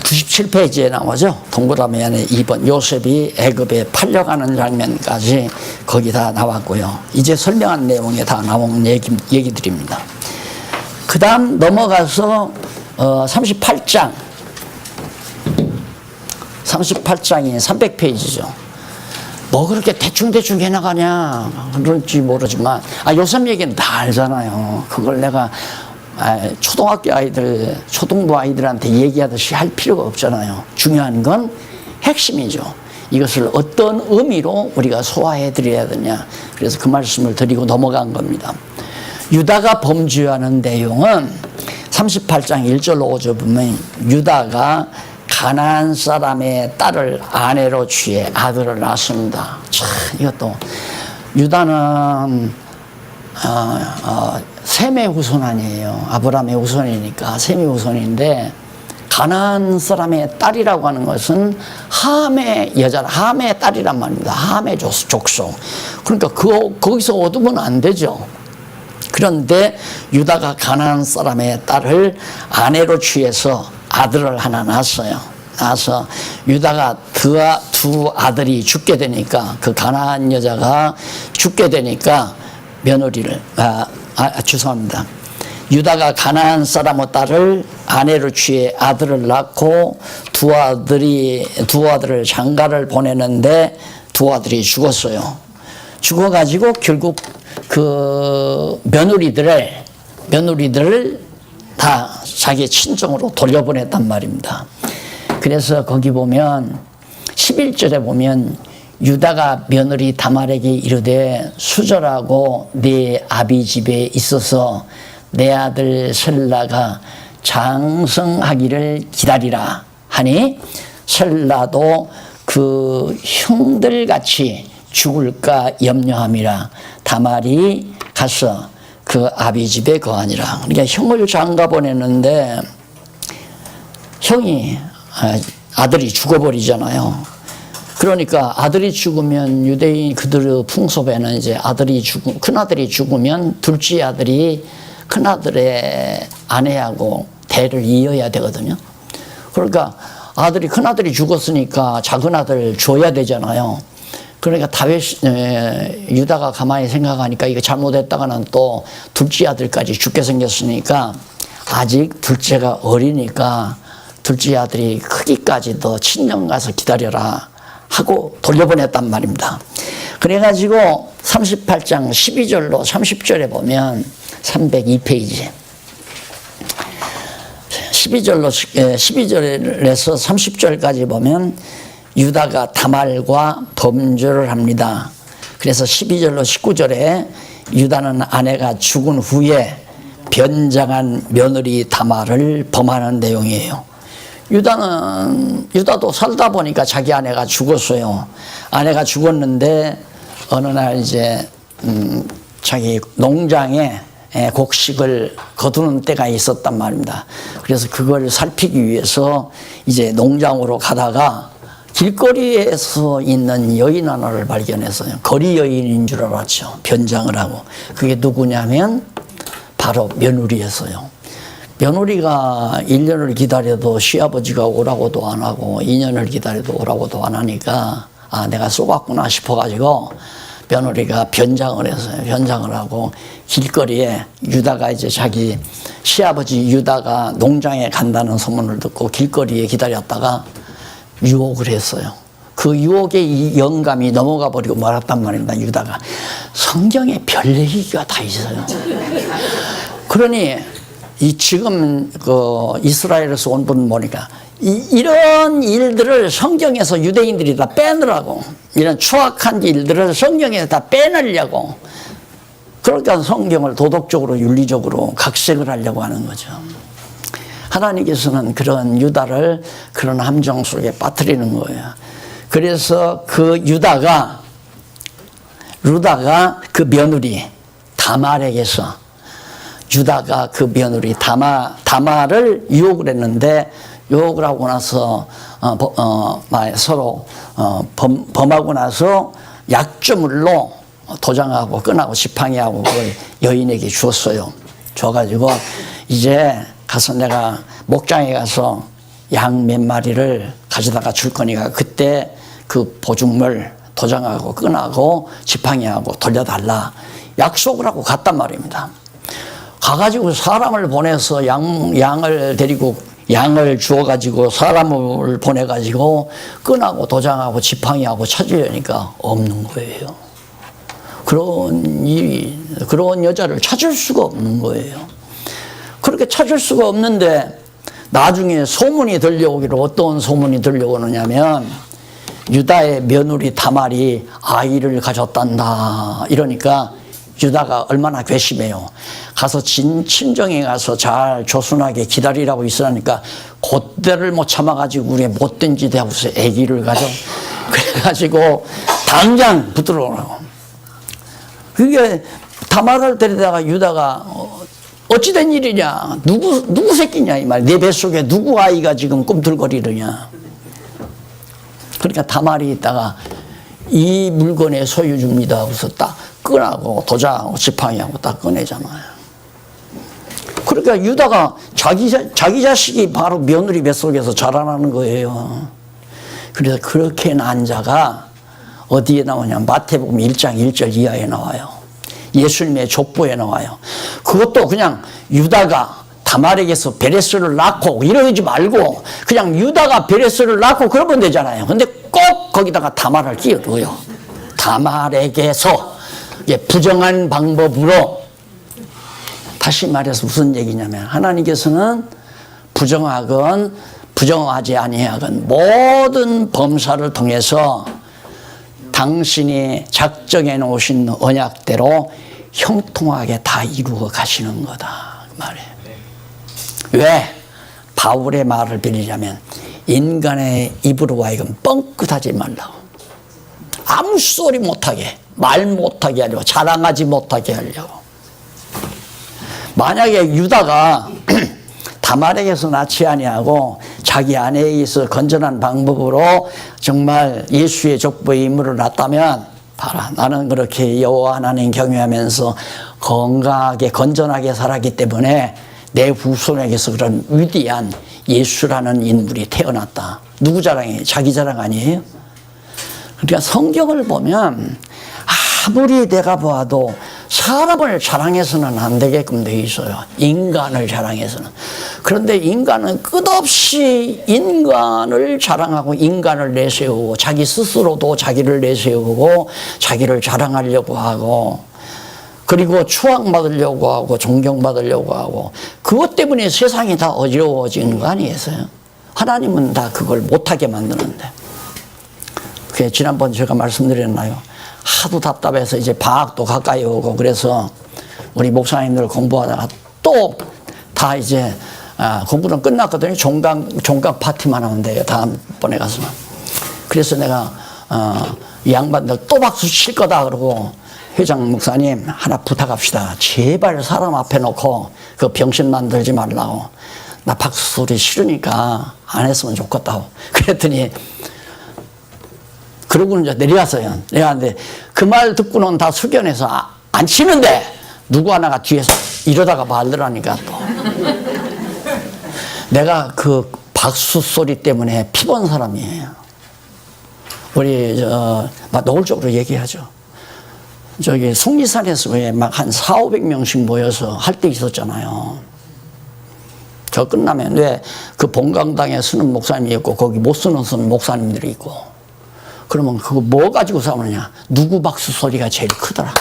97페이지에 나오죠. 동그라미 안에 2번 요셉이 애굽에 팔려가는 장면까지 거기 다 나왔고요. 이제 설명한 내용에 다 나온 얘기들입니다. 그 다음 넘어가서 38장 38장이 300페이지죠. 뭐 그렇게 대충대충 해나가냐 그럴지 모르지만 요셉 얘기는 다 알잖아요. 그걸 내가 초등학교 아이들 초등부 아이들한테 얘기하듯이 할 필요가 없잖아요. 중요한 건 핵심이죠. 이것을 어떤 의미로 우리가 소화해 드려야 되냐. 그래서 그 말씀을 드리고 넘어간 겁니다. 유다가 범죄하는 내용은 38장 1절로 5절 보면 유다가 가나안 사람의 딸을 아내로 취해 아들을 낳습니다. 참 이것도 유다는 셈의 후손 아니에요. 아브라함의 후손이니까 셈의 후손인데 가나안 사람의 딸이라고 하는 것은 함의 여자, 함의 딸이란 말입니다. 함의 족속. 그러니까 거기서 얻으면 안 되죠. 그런데 유다가 가나안 사람의 딸을 아내로 취해서 아들을 하나 낳았어요. 낳아서 유다가 두 아들이 죽게 되니까 그 가나안 여자가 죽게 되니까 며느리를 죄송합니다. 유다가 가나안 사람의 딸을 아내로 취해 아들을 낳고 두 아들을 장가를 보내는데 두 아들이 죽었어요. 죽어가지고 결국 그 며느리들을 다 자기 친정으로 돌려보냈단 말입니다. 그래서 거기 보면 11절에 보면 유다가 며느리 다말에게 이르되 수절하고 네 아비 집에 있어서 내 아들 셀라가 장성하기를 기다리라 하니 셀라도 그 그 형들같이 죽을까 염려함이라. 다말이 가서 그 아비 집에 거하니라. 그러니까 형을 장가 보냈는데 형이 아들이 죽어버리잖아요. 그러니까 아들이 죽으면 유대인 그들의 풍습에는 이제 큰아들이 죽으면 둘째 아들이 큰아들의 아내하고 대를 이어야 되거든요. 그러니까 큰아들이 죽었으니까 작은아들 줘야 되잖아요. 그러니까 유다가 가만히 생각하니까 이거 잘못했다가는 또 둘째 아들까지 죽게 생겼으니까 아직 둘째가 어리니까 둘째 아들이 크기까지도 친정 가서 기다려라 하고 돌려보냈단 말입니다. 그래가지고 38장 12절로 30절에 보면 302페이지 12절에서 30절까지 보면 유다가 다말과 범죄를 합니다. 그래서 12절로 19절에 유다는 아내가 죽은 후에 변장한 며느리 다말을 범하는 내용이에요. 유다도 살다 보니까 자기 아내가 죽었어요. 아내가 죽었는데 어느 날 이제 자기 농장에 곡식을 거두는 때가 있었단 말입니다. 그래서 그걸 살피기 위해서 이제 농장으로 가다가 길거리에서 있는 여인 하나를 발견했어요. 거리 여인인 줄 알았죠. 변장을 하고. 그게 누구냐면 바로 며느리였어요. 며느리가 1년을 기다려도 시아버지가 오라고도 안 하고 2년을 기다려도 오라고도 안 하니까 내가 쏘갔구나 싶어가지고 며느리가 변장을 했어요. 변장을 하고 길거리에 유다가 이제 자기 시아버지 유다가 농장에 간다는 소문을 듣고 길거리에 기다렸다가 유혹을 했어요. 그 유혹의 이 영감이 넘어가 버리고 말았단 말입니다. 유다가. 성경에 별 얘기가 다 있어요. 그러니 지금 이스라엘에서 온 분 보니까 이런 일들을 성경에서 유대인들이 다 빼느라고, 이런 추악한 일들을 성경에서 다 빼내려고, 그러니까 성경을 도덕적으로 윤리적으로 각색을 하려고 하는 거죠. 하나님께서는 그런 유다를 그런 함정 속에 빠뜨리는 거예요. 그래서 그 유다가 그 며느리 다말에게서 유다가 그 며느리 다말을 유혹을 했는데, 유혹을 하고 나서 서로 범하고 나서 약조물로 도장하고 끈하고 지팡이하고 그걸 여인에게 주었어요. 줘가지고 이제 가서 내가 목장에 가서 양 몇 마리를 가져다가 줄 거니까 그때 그 보증물 도장하고 끈하고 지팡이하고 돌려달라 약속을 하고 갔단 말입니다. 가가지고 사람을 보내서 양을 데리고 양을 주어가지고 사람을 보내가지고 끈하고 도장하고 지팡이하고 찾으려니까 없는 거예요. 그런 여자를 찾을 수가 없는 거예요. 그렇게 찾을 수가 없는데 나중에 소문이 들려오기를, 어떤 소문이 들려오느냐면 유다의 며느리 다말이 아이를 가졌단다 이러니까 유다가 얼마나 괘씸해요. 가서 친정에 가서 잘 조순하게 기다리라고 있으라니까 그때를 못 참아가지고 우리 못된 짓 하고서 아기를 가져. 그래가지고 당장 붙들어오라고. 그게 다말을 데리다가 유다가 어찌된 일이냐, 누구 새끼냐 이 말. 내 뱃속에 누구 아이가 지금 꿈틀거리느냐. 그러니까 다말이 있다가 이 물건의 소유주입니다 하고서 딱 끈하고 도장하고 지팡이하고 딱 꺼내잖아요. 그러니까 유다가 자기 자식이 바로 며느리 뱃속에서 자라나는 거예요. 그래서 그렇게 난 자가 어디에 나오냐, 마태복음 1장 1절 이하에 나와요. 예수님의 족보에 나와요. 그것도 그냥 유다가 다말에게서 베레스를 낳고 이러지 말고 그냥 유다가 베레스를 낳고 그러면 되잖아요. 근데 꼭 거기다가 다말을 끼워 넣어요. 다말에게서 부정한 방법으로. 다시 말해서 무슨 얘기냐면 하나님께서는 부정하건 부정하지 아니하건 모든 범사를 통해서 당신이 작정해 놓으신 언약대로 형통하게 다 이루어 가시는 거다 그 말이에요. 왜? 바울의 말을 빌리자면 인간의 입으로 하여금 뻥끗하지 말라고. 아무 소리 못하게, 말 못하게 하려고, 자랑하지 못하게 하려고. 만약에 유다가 다말에게서 낳지 아니하고 자기 아내에게서 건전한 방법으로 정말 예수의 족보의 인물을 낳았다면, 봐라, 나는 그렇게 여호와 하나님 경외하면서 건강하게 건전하게 살았기 때문에 내 후손에게서 그런 위대한 예수라는 인물이 태어났다. 누구 자랑이에요? 자기 자랑 아니에요? 그러니까 성경을 보면 아무리 내가 봐도 사람을 자랑해서는 안 되게끔 돼 있어요. 인간을 자랑해서는. 그런데 인간은 끝없이 인간을 자랑하고 인간을 내세우고 자기 스스로도 자기를 내세우고 자기를 자랑하려고 하고, 그리고 추앙받으려고 하고 존경받으려고 하고, 그것 때문에 세상이 다 어지러워지는 거 아니겠어요? 하나님은 다 그걸 못하게 만드는데. 그게 지난번 제가 말씀드렸나요? 하도 답답해서 이제 방학도 가까이 오고 그래서 우리 목사님들 공부하다가 또 다 이제 공부는 끝났거든요. 종강 파티만 하면 돼요. 다음번에 가서는. 그래서 내가 이 양반들 또 박수 칠 거다 그러고, 회장 목사님 하나 부탁합시다. 제발 사람 앞에 놓고 그 병신 만들지 말라고. 나 박수 소리 싫으니까 안 했으면 좋겠다고. 그랬더니 그러고는 이제 내려왔어요. 내려왔는데 그 말 듣고는 다 숙연해서 안 치는데 누구 하나가 뒤에서 이러다가 말더라니까 또. 내가 그 박수 소리 때문에 피본 사람이에요. 우리 막 노골적으로 얘기하죠. 저기 속리산에서 왜 막 한 400~500명씩 모여서 할 때 있었잖아요. 저 끝나면 왜 그 본강당에 쓰는 목사님이 있고 거기 못 쓰는 목사님들이 있고, 그러면 그거 뭐 가지고 싸우느냐? 누구 박수 소리가 제일 크더라.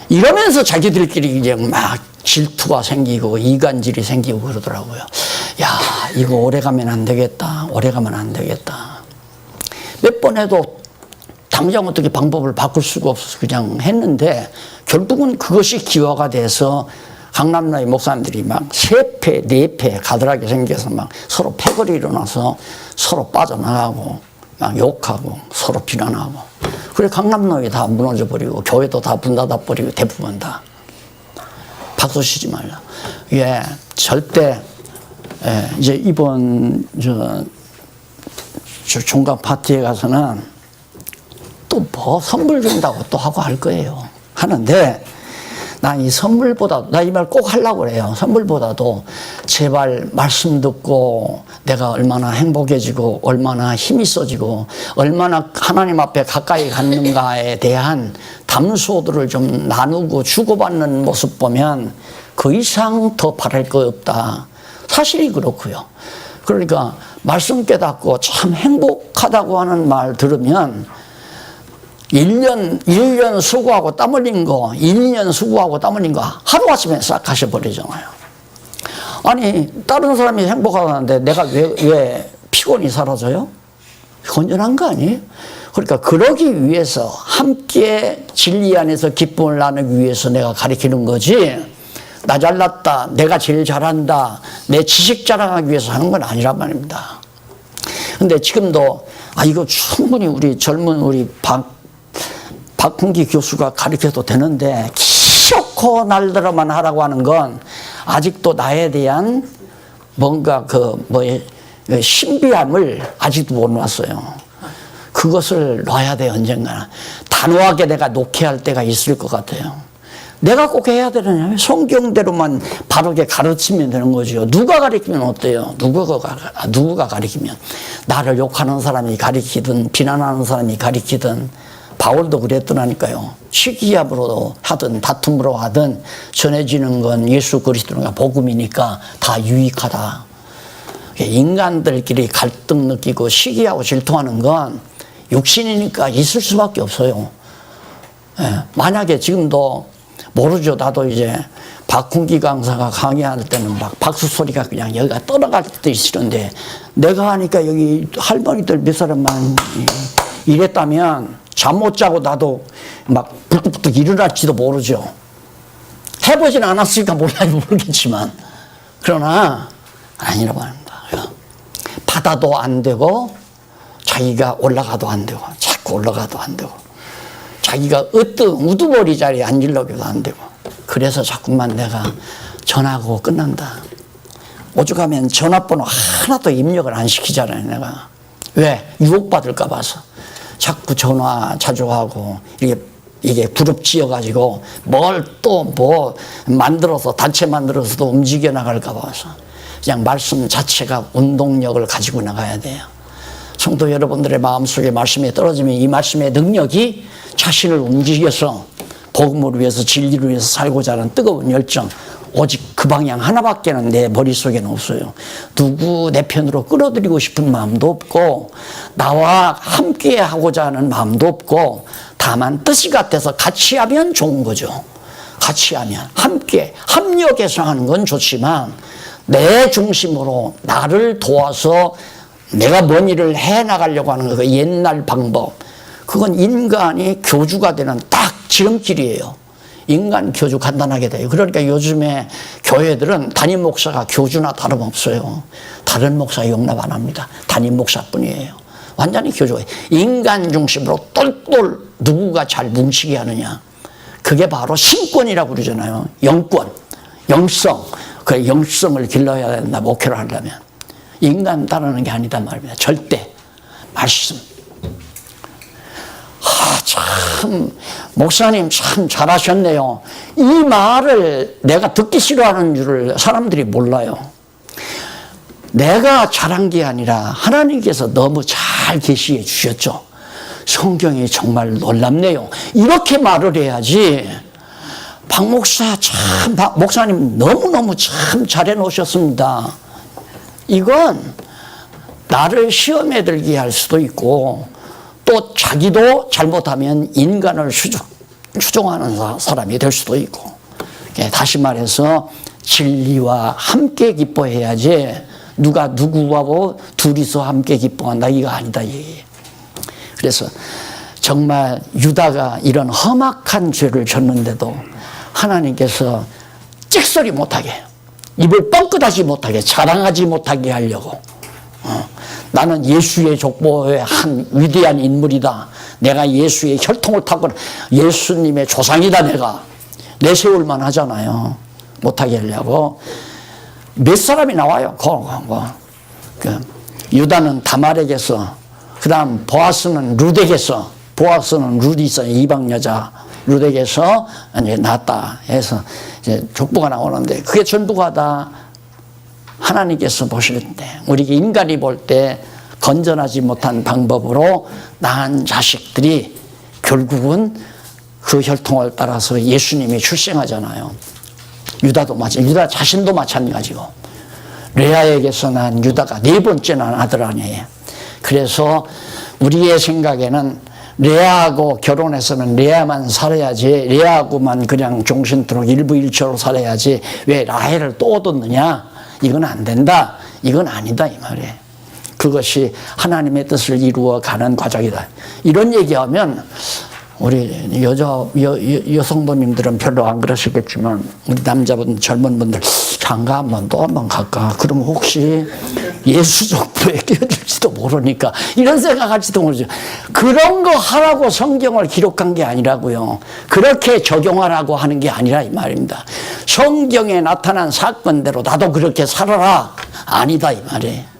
이러면서 자기들끼리 이제 막 질투가 생기고 이간질이 생기고 그러더라고요. 야, 이거 오래 가면 안 되겠다. 오래 가면 안 되겠다. 몇 번 해도 당장 어떻게 방법을 바꿀 수가 없어서 그냥 했는데, 결국은 그것이 기화가 돼서 강남로의 목사님들이 막 3패, 4패 가들하게 생겨서 막 서로 패거리 일어나서 서로 빠져나가고 막 욕하고 서로 비난하고, 그래 강남로에 다 무너져 버리고 교회도 다 문 닫아 버리고 대부분 다. 박수 치지 말라. 예, 절대 이제 이번 저 종강 파티에 가서는 또 뭐 선물 준다고 또 하고 할 거예요. 하는데 난 이 선물보다, 나 이 말 꼭 하려고 그래요. 선물보다도 제발 말씀 듣고 내가 얼마나 행복해지고 얼마나 힘이 써지고 얼마나 하나님 앞에 가까이 갔는가에 대한 담소들을 좀 나누고 주고받는 모습 보면 그 이상 더 바랄 거 없다. 사실이 그렇고요. 그러니까 말씀 깨닫고 참 행복하다고 하는 말 들으면 1년 수고하고 땀 흘린 거, 2년 수고하고 땀 흘린 거 하루아침에 싹 가셔버리잖아요. 아니, 다른 사람이 행복하다는데 내가 왜 피곤이 사라져요? 건전한 거 아니에요? 그러니까 그러기 위해서 함께 진리 안에서 기쁨을 나누기 위해서 내가 가르치는 거지, 나 잘났다, 내가 제일 잘한다, 내 지식 자랑하기 위해서 하는 건 아니란 말입니다. 근데 지금도 이거 충분히 우리 젊은 우리 박훈기 교수가 가르쳐도 되는데 기어코 날들어만 하라고 하는 건 아직도 나에 대한 뭔가 신비함을 아직도 못 놨어요. 그것을 놔야 돼. 언젠가는 단호하게 내가 놓게 할 때가 있을 것 같아요. 내가 꼭 해야 되느냐? 성경대로만 바르게 가르치면 되는 거죠. 누가 가르치면 어때요? 누구가 가르치면, 나를 욕하는 사람이 가르치든 비난하는 사람이 가르치든, 바울도 그랬더라니까요. 시기압으로 하든 다툼으로 하든 전해지는 건 예수 그리스도가 복음이니까 다 유익하다. 인간들끼리 갈등 느끼고 시기하고 질투하는 건 육신이니까 있을 수밖에 없어요. 만약에 지금도 모르죠. 나도 이제 박훈기 강사가 강의할 때는 막 박수 소리가 그냥 여기가 떠나갈 때도 있는데, 내가 하니까 여기 할머니들 몇 사람만 이랬다면 잠 못 자고 나도 막 불뚝불뚝 일어날지도 모르죠. 해보진 않았으니까 모르겠지만, 그러나 아니라고 합니다. 바다도 안 되고 자기가 올라가도 안 되고 자꾸 올라가도 안 되고 자기가 어떤 우두머리 자리에 앉으려고도 안 되고 그래서 자꾸만 내가 전화하고 끝난다. 오죽하면 전화번호 하나도 입력을 안 시키잖아요. 내가 왜? 유혹받을까 봐서 자꾸 전화 자주 하고 이게 그룹 지어가지고 뭘 또 뭐 만들어서 단체 만들어서도 움직여 나갈까 봐서 그냥 말씀 자체가 운동력을 가지고 나가야 돼요. 성도 여러분들의 마음속에 말씀이 떨어지면 이 말씀의 능력이 자신을 움직여서 복음을 위해서 진리를 위해서 살고자 하는 뜨거운 열정, 오직 그 방향 하나밖에는 내 머릿속에는 없어요. 누구 내 편으로 끌어들이고 싶은 마음도 없고 나와 함께 하고자 하는 마음도 없고 다만 뜻이 같아서 같이 하면 좋은 거죠. 같이 하면 함께 합력해서 하는 건 좋지만 내 중심으로 나를 도와서 내가 뭔 일을 해나가려고 하는 그 옛날 방법, 그건 인간이 교주가 되는 딱 지름길이에요. 인간 교주 간단하게 돼요. 그러니까 요즘에 교회들은 담임 목사가 교주나 다름없어요. 다른 목사 용납 안 합니다. 담임 목사뿐이에요. 완전히 교주가 인간 중심으로 똘똘 누구가 잘 뭉치게 하느냐. 그게 바로 신권이라고 그러잖아요. 영권, 영성. 그 영성을 길러야 된다. 목회를 하려면. 인간 따르는 게 아니다 말입니다. 절대. 말씀. 참 목사님 참 잘하셨네요. 이 말을 내가 듣기 싫어하는 줄을 사람들이 몰라요. 내가 잘한 게 아니라 하나님께서 너무 잘 계시해 주셨죠. 성경이 정말 놀랍네요. 이렇게 말을 해야지. 박 목사 참, 박 목사님 너무너무 참 잘해 놓으셨습니다. 이건 나를 시험에 들게 할 수도 있고 또 자기도 잘못하면 인간을 추종하는 사람이 될 수도 있고, 다시 말해서 진리와 함께 기뻐해야지 누가 누구하고 둘이서 함께 기뻐한다 이거 아니다 얘기예요. 그래서 정말 유다가 이런 험악한 죄를 졌는데도 하나님께서 찍소리 못하게 입을 뻥끗하지 못하게 자랑하지 못하게 하려고 나는 예수의 족보의 한 위대한 인물이다. 내가 예수의 혈통을 타고 예수님의 조상이다. 내가 내세울만 하잖아요. 못하게 하려고 몇 사람이 나와요. 유다는 다말에게서, 그 다음 보아스는 룻에게서, 보아스는 룻이 있어요. 이방 여자 룻에게서 이제 낳았다 해서 이제 족보가 나오는데 그게 전부가 다 하나님께서 보실 때, 우리 인간이 볼 때 건전하지 못한 방법으로 낳은 자식들이 결국은 그 혈통을 따라서 예수님이 출생하잖아요. 유다도 유다 자신도 마찬가지고 레아에게서 난 유다가 네 번째 난 아들 아니에요. 그래서 우리의 생각에는 레아하고 결혼해서는 레아만 살아야지, 레아하고만 그냥 종신토록 일부일처로 살아야지 왜 라헬을 또 얻었느냐, 이건 안 된다, 이건 아니다 이 말이에요. 그것이 하나님의 뜻을 이루어가는 과정이다. 이런 얘기하면 우리 여성도님들은 별로 안 그러시겠지만 우리 남자분 젊은 분들 장가 한번 또 한번 갈까? 그럼 혹시 예수 족보에 끼어들지도 모르니까 이런 생각할지도 모르죠. 그런 거 하라고 성경을 기록한 게 아니라고요. 그렇게 적용하라고 하는 게 아니라 이 말입니다. 성경에 나타난 사건대로 나도 그렇게 살아라, 아니다 이 말이에요.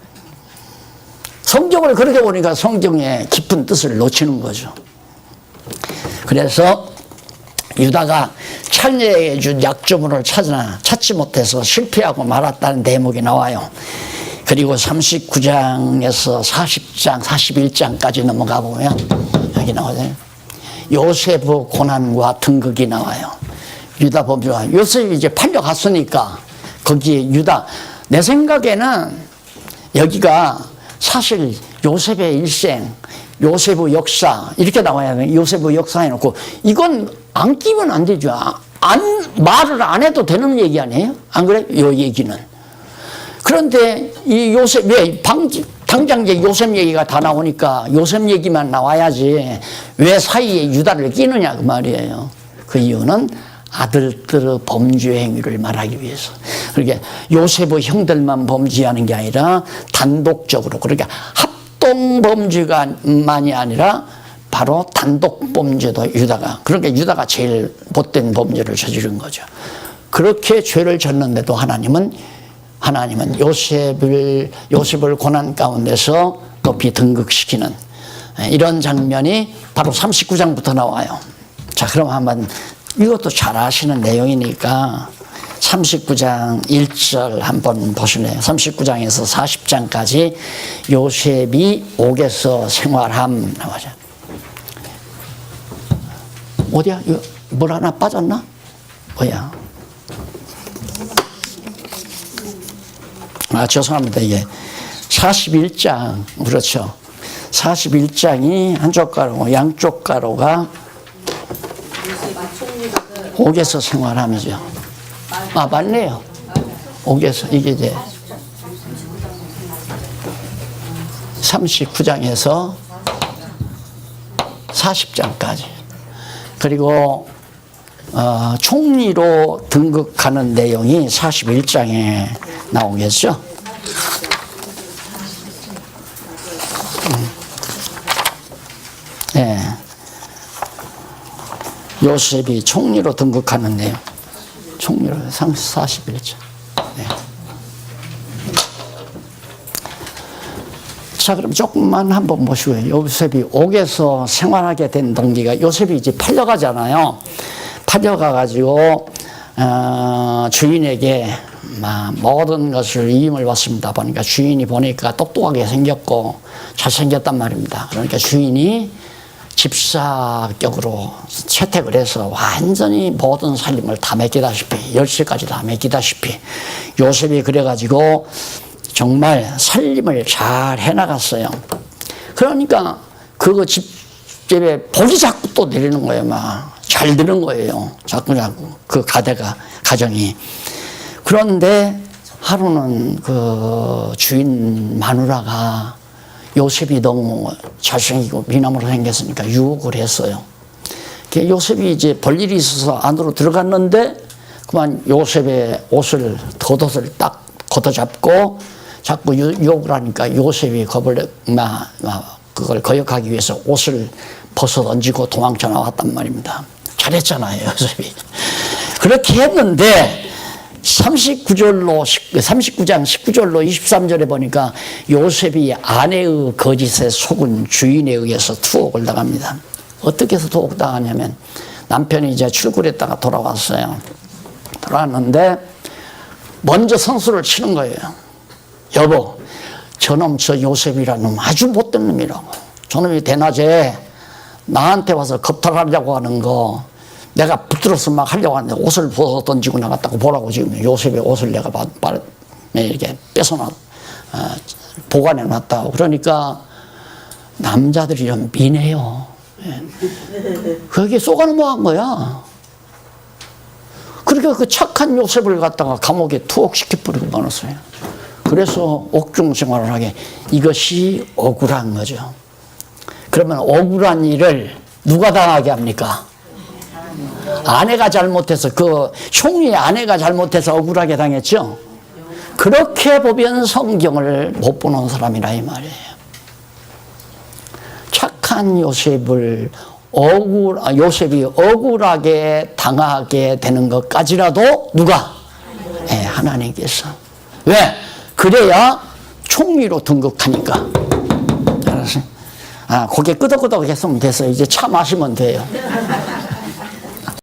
성경을 그렇게 보니까 성경의 깊은 뜻을 놓치는 거죠. 그래서 유다가 창녀에게 준 약조문을 찾지 못해서 실패하고 말았다는 대목이 나와요. 그리고 39장에서 40장, 41장까지 넘어가 보면 여기 나오잖아요. 요셉의 고난과 등극이 나와요. 유다 보면 요셉이 이제 팔려갔으니까 거기에 유다, 내 생각에는 여기가 사실 요셉의 일생, 요셉의 역사 이렇게 나와야 돼. 요셉의 역사 해놓고 이건 안 끼면 안 되죠. 말을 안 해도 되는 얘기 아니에요? 안 그래? 요 얘기는. 그런데 이 요셉, 왜 당장 이제 요셉 얘기가 다 나오니까 요셉 얘기만 나와야지 왜 사이에 유다를 끼느냐 그 말이에요. 그 이유는 아들들의 범죄 행위를 말하기 위해서. 그러니까 요셉의 형들만 범죄하는 게 아니라 단독적으로, 그러니까 합동 범죄가만이 아니라 바로 단독 범죄도 유다가, 그러니까 유다가 제일 못된 범죄를 저지른 거죠. 그렇게 죄를 졌는데도 하나님은 요셉을 고난 가운데서 높이 등극시키는 이런 장면이 바로 39장부터 나와요. 자, 그럼 한번, 이것도 잘 아시는 내용이니까 39장 1절 한번 보실래요? 39장에서 40장까지 요셉이 옥에서 생활함 나오죠. 어디야? 이거 뭘 하나 빠졌나? 뭐야? 아, 죄송합니다. 이게 41장, 그렇죠. 41장이 한쪽 가로, 양쪽 가로가 옥에서 생활함이죠. 아, 맞네요. 옥에서, 이게 이제 39장에서 40장까지. 그리고 총리로 등극하는 내용이 41장에 나오겠죠. 네. 요셉이 총리로 등극하는 내용. 총리로 41장. 네. 자, 그럼 조금만 한번 보시고요. 요셉이 옥에서 생활하게 된 동기가, 요셉이 이제 팔려가잖아요. 팔려가가지고, 주인에게 모든 것을 위임을 받습니다. 보니까 주인이 보니까 똑똑하게 생겼고 잘생겼단 말입니다. 그러니까 주인이 집사격으로 채택을 해서 완전히 모든 살림을 다 맡기다시피, 열쇠까지 다 맡기다시피, 요셉이 그래가지고 정말 살림을 잘 해나갔어요. 그러니까 그 집에 복이 자꾸 또 내리는 거예요. 막 잘 되는 거예요. 자꾸 그 가정이. 그런데 하루는 그 주인 마누라가 요셉이 너무 잘생기고 미남으로 생겼으니까 유혹을 했어요. 요셉이 이제 볼 일이 있어서 안으로 들어갔는데 그만 요셉의 옷을, 겉옷을 딱 걷어잡고 자꾸 유혹을 하니까 요셉이 그걸 거역하기 위해서 옷을 벗어 던지고 도망쳐 나왔단 말입니다. 잘했잖아요, 요셉이. 그렇게 했는데 39장 19절로 23절에 보니까 요셉이 아내의 거짓에 속은 주인에 의해서 투옥을 당합니다. 어떻게 해서 투옥당하냐면 남편이 이제 출근했다가 돌아왔어요. 돌아왔는데 먼저 선수를 치는 거예요. 여보, 저놈 저 요셉이라는 놈 아주 못된 놈이라고. 저놈이 대낮에 나한테 와서 겁탈하려고 하는 거 내가 붙들어서 막 하려고 하는데 옷을 벗어 던지고 나갔다고 보라고. 지금 요셉의 옷을 내가 이렇게 보관해 놨다고. 그러니까 남자들이 좀 미네요. 그게 쏘가 넘어간 거야. 그러니까 그 착한 요셉을 갖다가 감옥에 투옥시켜버리고 말았어요. 그래서 옥중 생활을 하게. 이것이 억울한 거죠. 그러면 억울한 일을 누가 당하게 합니까? 아내가 잘못해서, 그 총리의 아내가 잘못해서 억울하게 당했죠. 그렇게 보면 성경을 못 보는 사람이라 이 말이에요. 착한 요셉이 억울하게 당하게 되는 것까지라도 누가? 네, 하나님께서. 왜? 그래야 총리로 등극하니까. 알았어요? 고개 끄덕끄덕 했으면 됐어요. 이제 차 마시면 돼요.